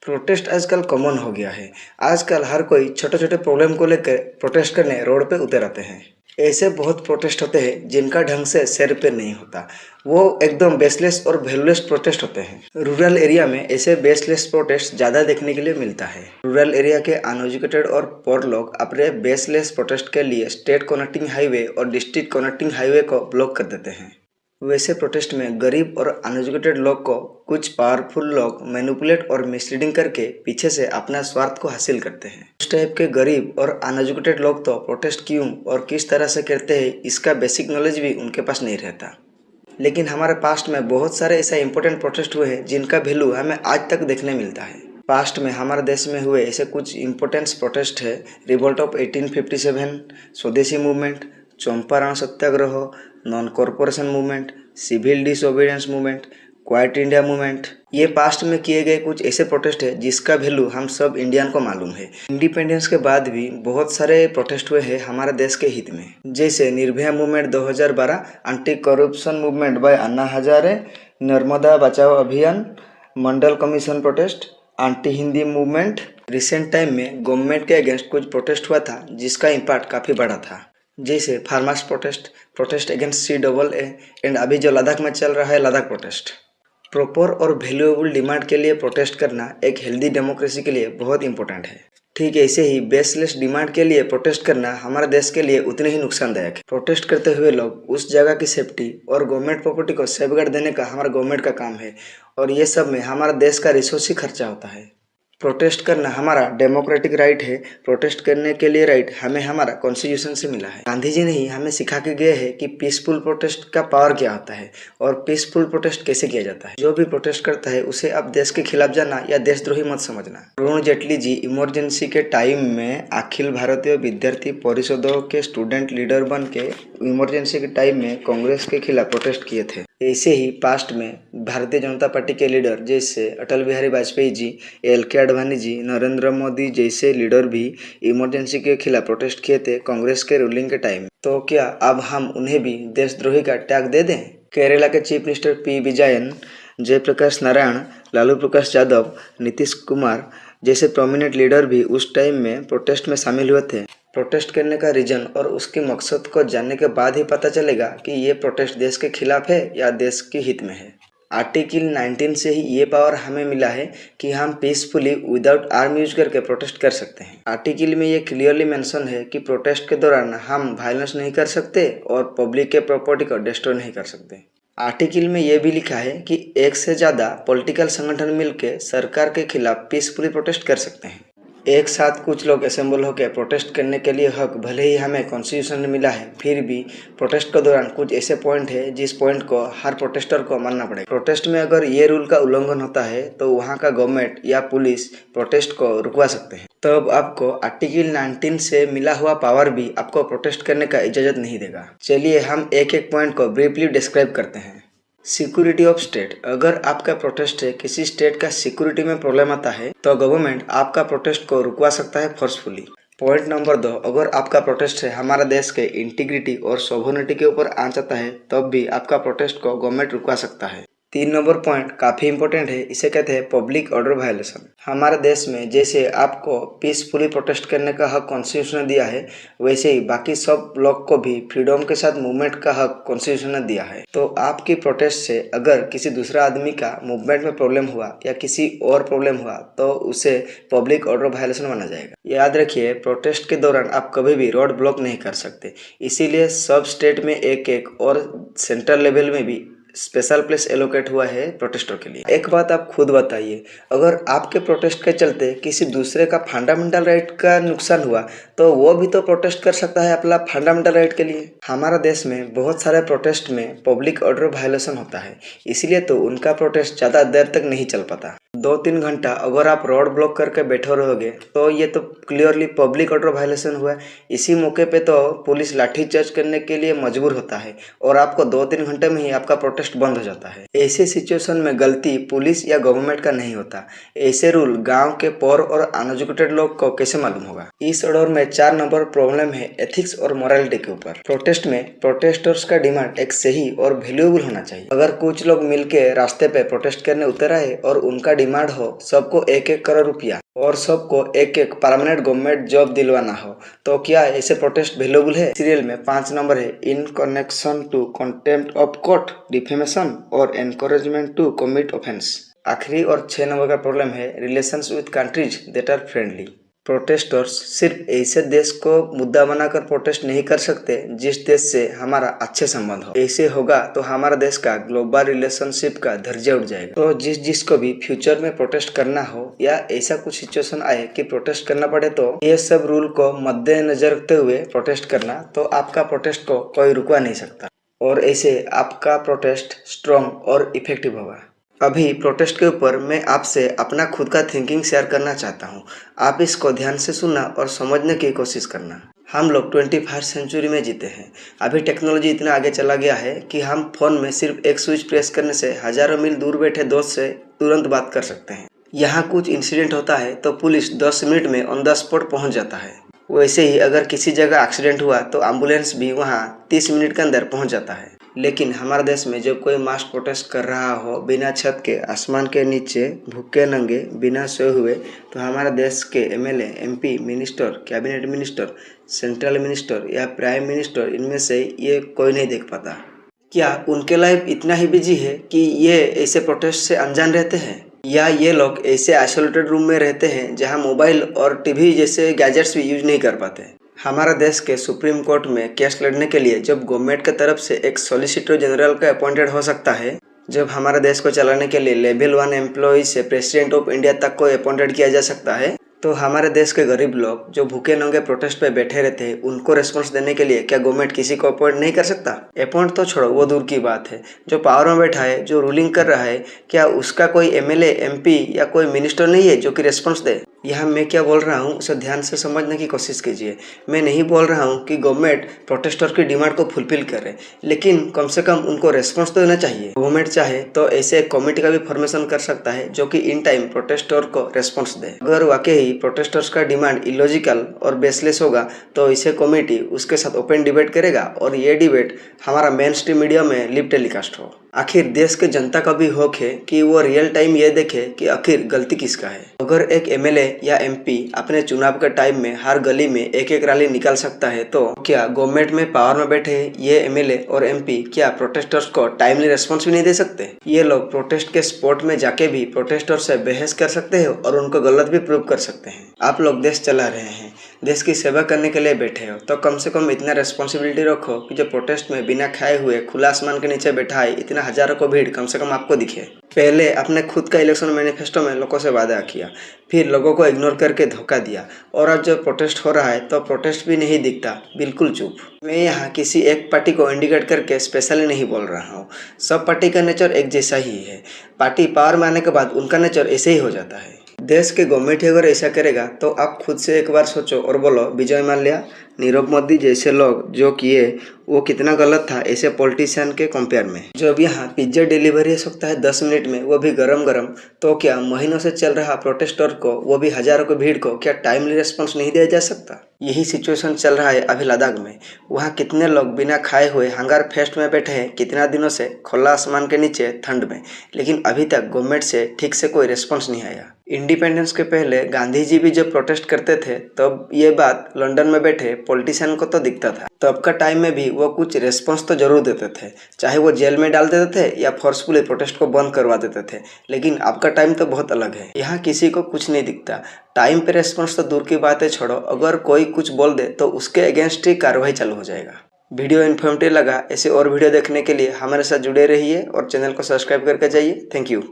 Protest आजकल common हो गया है। आजकल हर कोई छोटे छोटे प्रॉब्लम को लेकर प्रोटेस्ट करने रोड पे उतर आते हैं। ऐसे बहुत प्रोटेस्ट होते हैं जिनका ढंग से सिर पे नहीं होता। वो एकदम बेसलेस और वैल्यूलेस प्रोटेस्ट होते हैं। रूरल एरिया में ऐसे बेसलेस प्रोटेस्ट ज़्यादा देखने के लिए मिलता है। रूरल एरिया के अनएजुकेटेड और पोर लोग अपने बेसलेस प्रोटेस्ट के लिए स्टेट कनेक्टिंग हाईवे और डिस्ट्रिक्ट कनेक्टिंग हाईवे को ब्लॉक कर देते हैं। वैसे प्रोटेस्ट में गरीब और अनएजुकेटेड लोग को कुछ पावरफुल लोग मैनिपुलेट और मिसलीडिंग करके पीछे से अपना स्वार्थ को हासिल करते हैं। उस टाइप के गरीब और अनएजुकेटेड लोग तो प्रोटेस्ट क्यों और किस तरह से करते हैं इसका बेसिक नॉलेज भी उनके पास नहीं रहता। लेकिन हमारे पास्ट में बहुत सारे ऐसा इंपॉर्टेंट प्रोटेस्ट हुए हैं जिनका वैल्यू हमें आज तक देखने मिलता है। पास्ट में हमारे देश में हुए ऐसे कुछ इंपॉर्टेंट प्रोटेस्ट है: revolt of 1857, Swadeshi movement, Champaran Satyagraha, non corporation movement, civil disobedience movement, quit India movement. ये पास्ट में किए गए कुछ ऐसे प्रोटेस्ट है जिसका वैल्यू हम सब इंडियन को मालूम है। इंडिपेंडेंस के बाद भी बहुत सारे प्रोटेस्ट हुए हैं हमारे देश के हित में, जैसे Nirbhaya movement 2012, anti corruption movement by Anna Hazare, Narmada Bachao Abhiyan, Mandal commission protest, anti Hindi movement. Recent time में गवर्नमेंट के अगेंस्ट कुछ प्रोटेस्ट हुआ था जिसका इम्पैक्ट काफ़ी बड़ा था, जैसे farmers protest, protest against CAA and अभी जो लद्दाख में चल रहा है लद्दाख प्रोटेस्ट। प्रॉपर और वैल्यूएबल डिमांड के लिए प्रोटेस्ट करना एक हेल्दी डेमोक्रेसी के लिए बहुत इंपॉर्टेंट है। ठीक ऐसे ही बेसलेस डिमांड के लिए प्रोटेस्ट करना हमारे देश के लिए उतने ही नुकसानदायक है। प्रोटेस्ट करते हुए लोग उस जगह की सेफ्टी और गवर्नमेंट प्रॉपर्टी को सेफगार्ड देने का हमारा गवर्नमेंट का काम है, और ये सब में हमारा देश का रिसोर्स ही खर्चा होता है। प्रोटेस्ट करना हमारा डेमोक्रेटिक राइट है। प्रोटेस्ट करने के लिए राइट हमें हमारा कॉन्स्टिट्यूशन से मिला है। गांधी जी ने ही हमें सिखा के गए हैं कि पीसफुल प्रोटेस्ट का पावर क्या होता है और पीसफुल प्रोटेस्ट कैसे किया जाता है। जो भी प्रोटेस्ट करता है उसे आप देश के खिलाफ जाना या देशद्रोही मत समझना। अरुण जेटली जी इमरजेंसी के टाइम में अखिल भारतीय विद्यार्थी परिषदों के स्टूडेंट लीडर बन के इमरजेंसी के टाइम में कांग्रेस के खिलाफ प्रोटेस्ट किए थे। ऐसे ही पास्ट में भारतीय जनता पार्टी के लीडर जैसे अटल बिहारी वाजपेयी जी, LK आडवाणी जी, नरेंद्र मोदी जैसे लीडर भी इमरजेंसी के खिलाफ प्रोटेस्ट किए थे कांग्रेस के रूलिंग के टाइम। तो क्या अब हम उन्हें भी देशद्रोही का टैग दे दें? केरला के chief minister P Vijayan, Jayaprakash Narayan, Lalu Prasad Yadav, Nitish Kumar जैसे प्रोमिनेंट लीडर भी उस टाइम में प्रोटेस्ट में शामिल हुए थे। प्रोटेस्ट करने का रीजन और उसके मकसद को जानने के बाद ही पता चलेगा कि ये प्रोटेस्ट देश के खिलाफ है या देश के हित में है। आर्टिकल 19 से ही ये पावर हमें मिला है कि हम पीसफुली विदाउट आर्म यूज करके प्रोटेस्ट कर सकते हैं। आर्टिकल में ये क्लियरली मेंशन है कि प्रोटेस्ट के दौरान हम वायलेंस नहीं कर सकते और पब्लिक के प्रॉपर्टी को डिस्ट्रॉय नहीं कर सकते। आर्टिकल में यह भी लिखा है कि एक से ज़्यादा पॉलिटिकल संगठन मिलकर सरकार के खिलाफ पीसफुली प्रोटेस्ट कर सकते हैं। एक साथ कुछ लोग असेंबल होकर प्रोटेस्ट करने के लिए हक भले ही हमें कॉन्स्टिट्यूशन में मिला है, फिर भी प्रोटेस्ट के दौरान कुछ ऐसे पॉइंट है जिस पॉइंट को हर प्रोटेस्टर को मानना पड़ेगा। प्रोटेस्ट में अगर ये रूल का उल्लंघन होता है तो वहाँ का गवर्नमेंट या पुलिस प्रोटेस्ट को रुकवा सकते हैं। तब आपको आर्टिकल 19 से मिला हुआ पावर भी आपको प्रोटेस्ट करने का इजाज़त नहीं देगा। चलिए हम एक एक पॉइंट को ब्रीफली डिस्क्राइब करते हैं। Security of state. अगर आपका प्रोटेस्ट से किसी स्टेट का सिक्योरिटी में प्रॉब्लम आता है तो गवर्नमेंट आपका प्रोटेस्ट को रुकवा सकता है फोर्सफुली। पॉइंट नंबर 2, अगर आपका प्रोटेस्ट से हमारा देश के इंटीग्रिटी और सोवरेनिटी के ऊपर आंच आता है तब भी आपका प्रोटेस्ट को गवर्नमेंट रुकवा सकता है। 3 नंबर पॉइंट काफ़ी इंपॉर्टेंट है, इसे कहते हैं पब्लिक ऑर्डर वायलेशन। हमारे देश में जैसे आपको पीसफुली प्रोटेस्ट करने का हक कॉन्स्टिट्यूशन ने दिया है, वैसे ही बाकी सब लोग को भी फ्रीडम के साथ मूवमेंट का हक कॉन्स्टिट्यूशन ने दिया है। तो आपकी प्रोटेस्ट से अगर किसी दूसरा आदमी का मूवमेंट में प्रॉब्लम हुआ या किसी और प्रॉब्लम हुआ तो उसे पब्लिक ऑर्डर वायलेशन माना जाएगा। याद रखिए, प्रोटेस्ट के दौरान आप कभी भी रोड ब्लॉक नहीं कर सकते, इसीलिए सब स्टेट में एक और सेंट्रल लेवल में भी स्पेशल प्लेस एलोकेट हुआ है प्रोटेस्टर के लिए। एक बात आप खुद बताइए, अगर आपके प्रोटेस्ट के चलते किसी दूसरे का फंडामेंटल राइट का नुकसान हुआ तो वो भी तो प्रोटेस्ट कर सकता है अपना फंडामेंटल राइट के लिए। हमारा देश में बहुत सारे प्रोटेस्ट में पब्लिक ऑर्डर वायलेशन होता है, इसलिए तो उनका प्रोटेस्ट ज़्यादा देर तक नहीं चल पाता। 2-3 घंटा अगर आप रोड ब्लॉक करके बैठे रहोगे तो ये तो क्लियरली पब्लिक ऑर्डर वायलेशन हुआ। इसी मौके पे तो पुलिस लाठीचार्ज करने के लिए मजबूर होता है और आपको 2-3 घंटे में ही आपका प्रोटेस्ट बंद हो जाता है। ऐसे सिचुएशन में गलती पुलिस या गवर्नमेंट का नहीं होता। ऐसे रूल गांव के पोर और अनएजुकेटेड लोग को कैसे मालूम होगा। इस ऑर्डर में 4 नंबर प्रॉब्लम है एथिक्स और मोरालिटी के ऊपर। प्रोटेस्ट में प्रोटेस्टर्स का डिमांड एक सही और वैल्यूएबल होना चाहिए। अगर कुछ लोग मिलकर रास्ते पे प्रोटेस्ट करने उतर आए और उनका डिमांड हो सबको 1-1 करोड़ रुपया और सबको 1-1 परमानेंट गवर्नमेंट जॉब दिलवाना हो, तो क्या ऐसे प्रोटेस्ट वैल्यूबल है? सीरियल में 5 नंबर है in connection to contempt of court, defamation और एनकरेजमेंट टू कमिट ऑफेंस। आखिरी और 6 नंबर का प्रॉब्लम है relations with countries that are friendly. Protesters सिर्फ ऐसे देश को मुद्दा बनाकर प्रोटेस्ट नहीं कर सकते जिस देश से हमारा अच्छे संबंध हो। ऐसे होगा तो हमारा देश का ग्लोबल रिलेशनशिप का दर्जा उठ जाएगा। तो जिसको भी फ्यूचर में प्रोटेस्ट करना हो या ऐसा कुछ सिचुएशन आए कि प्रोटेस्ट करना पड़े, तो ये सब रूल को मद्देनजर रखते हुए प्रोटेस्ट करना, तो आपका प्रोटेस्ट को कोई रुकवा नहीं सकता और ऐसे आपका प्रोटेस्ट स्ट्रॉन्ग और इफेक्टिव होगा। अभी प्रोटेस्ट के ऊपर मैं आपसे अपना खुद का थिंकिंग शेयर करना चाहता हूँ। आप इसको ध्यान से सुनना और समझने की कोशिश करना। हम लोग 21वीं सेंचुरी में जीते हैं। अभी टेक्नोलॉजी इतना आगे चला गया है कि हम फोन में सिर्फ एक स्विच प्रेस करने से हजारों मील दूर बैठे दोस्त से तुरंत बात कर सकते हैं। यहाँ कुछ इंसिडेंट होता है तो पुलिस 10 मिनट में ऑन द स्पॉट पहुँच जाता है। वैसे ही अगर किसी जगह एक्सीडेंट हुआ तो एम्बुलेंस भी वहाँ 30 मिनट के अंदर पहुँच जाता है। लेकिन हमारे देश में जब कोई मास प्रोटेस्ट कर रहा हो बिना छत के, आसमान के नीचे, भूखे नंगे, बिना सोए हुए, तो हमारे देश के MLA, MP, minister, cabinet minister, central minister या प्राइम मिनिस्टर, इनमें से ये कोई नहीं देख पाता। क्या उनके लाइफ इतना ही बिजी है कि ये ऐसे प्रोटेस्ट से अनजान रहते हैं, या ये लोग ऐसे आइसोलेटेड रूम में रहते हैं जहां मोबाइल और टीवी जैसे गैजेट्स भी यूज नहीं कर पाते? हमारा देश के सुप्रीम कोर्ट में केस लड़ने के लिए जब गवर्नमेंट की तरफ से एक सॉलिसिटर जनरल का अपॉइंटेड हो सकता है, जब हमारे देश को चलाने के लिए लेवल 1 एम्प्लॉय से प्रेसिडेंट ऑफ इंडिया तक को अपॉइंटेड किया जा सकता है, तो हमारे देश के गरीब लोग जो भूखे नंगे प्रोटेस्ट पे बैठे रहते हैं उनको रेस्पॉन्स देने के लिए क्या गवर्नमेंट किसी को अपॉइंट नहीं कर सकता? अपॉइंट तो छोड़ो, वो दूर की बात है। जो पावर में बैठा है, जो रूलिंग कर रहा है, क्या उसका कोई एमएलए, एमपी या कोई मिनिस्टर नहीं है जो कि रेस्पॉन्स दे? यहाँ मैं क्या बोल रहा हूँ उसे ध्यान से समझने की कोशिश कीजिए। मैं नहीं बोल रहा हूँ कि गवर्नमेंट प्रोटेस्टर की डिमांड को फुलफिल करे, लेकिन कम से कम उनको रेस्पॉन्स तो देना चाहिए। गवर्नमेंट चाहे तो ऐसे एक कमेटी का भी फॉर्मेशन कर सकता है जो कि इन टाइम प्रोटेस्टर को रेस्पॉन्स दे। अगर वाकई प्रोटेस्टर्स का डिमांड इलॉजिकल और बेसलेस होगा तो इसे कमेटी उसके साथ ओपन डिबेट करेगा और ये डिबेट हमारा मेन स्ट्रीम मीडिया में लिव टेलीकास्ट हो। आखिर देश के जनता का भी हक है कि वो रियल टाइम ये देखे कि आखिर गलती किसका है। अगर एक एमएलए या एमपी अपने चुनाव के टाइम में हर गली में एक रैली निकाल सकता है, तो क्या गवर्नमेंट में पावर में बैठे ये एमएलए और एमपी क्या प्रोटेस्टर्स को टाइमली रेस्पॉन्स भी नहीं दे सकते? ये लोग प्रोटेस्ट के स्पॉट में जाके भी प्रोटेस्टर से बहस कर सकते हैं और उनको गलत भी प्रूव कर सकते हैं। आप लोग देश चला रहे हैं, देश की सेवा करने के लिए बैठे हो, तो कम से कम इतना रेस्पॉन्सिबिलिटी रखो कि जो प्रोटेस्ट में बिना खाए हुए खुला आसमान के नीचे बैठा है इतना हजारों को भीड़ कम से कम आपको दिखे। पहले अपने खुद का इलेक्शन मैनिफेस्टो में लोगों से वादा किया, फिर लोगों को इग्नोर करके धोखा दिया, और आज जब प्रोटेस्ट हो रहा है तो प्रोटेस्ट भी नहीं दिखता, बिल्कुल चुप। मैं यहाँ किसी एक पार्टी को इंडिकेट करके स्पेशली नहीं बोल रहा हूँ। सब पार्टी का नेचर एक जैसा ही है। पार्टी पावर में आने के बाद उनका नेचर ऐसे ही हो जाता है। देश के गवर्नमेंट अगर ऐसा करेगा तो आप खुद से एक बार सोचो और बोलो विजय माल्या, नीरव मोदी जैसे लोग जो किए वो कितना गलत था ऐसे पॉलिटिशियन के कंपेयर में। जब यहाँ पिज्जा डिलीवरी हो सकता है 10 मिनट में, वो भी गरम गरम, तो क्या महीनों से चल रहा प्रोटेस्टर को, वो भी हजारों की भीड़ को, क्या टाइमली रिस्पॉन्स नहीं दिया जा सकता? यही सिचुएशन चल रहा है अभी लद्दाख में। वहाँ कितने लोग बिना खाए हुए हंगर फेस्ट में बैठे हैं कितना दिनों से खुला आसमान के नीचे ठंड में, लेकिन अभी तक गवर्नमेंट से ठीक से कोई रिस्पॉन्स नहीं आया। इंडिपेंडेंस के पहले गांधी जी भी जब प्रोटेस्ट करते थे तब ये बात लंदन में बैठे पॉलिटिशियन को तो दिखता था। तब का टाइम में भी वो कुछ रिस्पॉन्स तो जरूर देते थे, चाहे वो जेल में डाल देते थे या फोर्सफुली प्रोटेस्ट को बंद करवा देते थे। लेकिन आपका टाइम तो बहुत अलग है। यहाँ किसी को कुछ नहीं दिखता। टाइम पे रिस्पॉन्स तो दूर की बातें छोड़ो, अगर कोई कुछ बोल दे तो उसके अगेंस्ट ही कार्रवाई चालू हो जाएगा। वीडियो इन्फॉर्मेटिव लगा, ऐसे और वीडियो देखने के लिए हमारे साथ जुड़े रहिए और चैनल को सब्सक्राइब करके जाइए। Thank you.